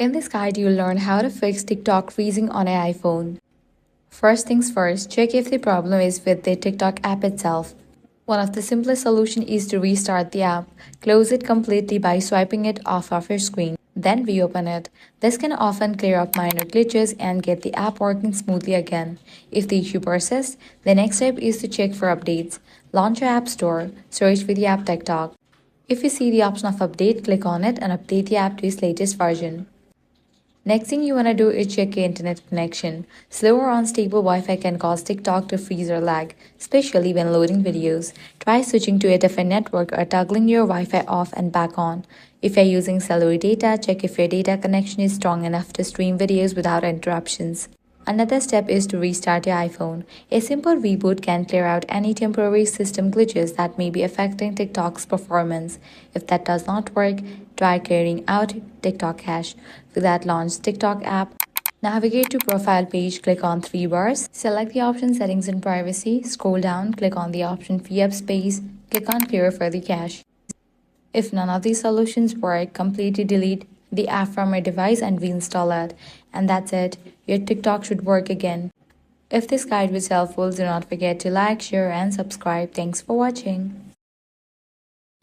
In this guide, you'll learn how to fix TikTok freezing on an iPhone. First things first, check if the problem is with the TikTok app itself. One of the simplest solutions is to restart the app. Close it completely by swiping it off of your screen. Then reopen it. This can often clear up minor glitches and get the app working smoothly again. If the issue persists, the next step is to check for updates. Launch your app store, search for the app TikTok. If you see the option of update, click on it and update the app to its latest version. Next thing you want to do is check your internet connection. Slow or unstable Wi-Fi can cause TikTok to freeze or lag, especially when loading videos. Try switching to a different network or toggling your Wi-Fi off and back on. If you're using cellular data, check if your data connection is strong enough to stream videos without interruptions. Another step is to restart your iPhone. A simple reboot can clear out any temporary system glitches that may be affecting TikTok's performance. If that does not work, try clearing out TikTok cache. For that, launch TikTok app. Navigate to profile page, click on three bars. Select the option settings and privacy. Scroll down, click on the option free up space. Click on clear for the cache. If none of these solutions work, completely delete the app from your device and reinstall it. And that's it. Your TikTok should work again. If this guide was helpful, do not forget to like, share, and subscribe. Thanks for watching.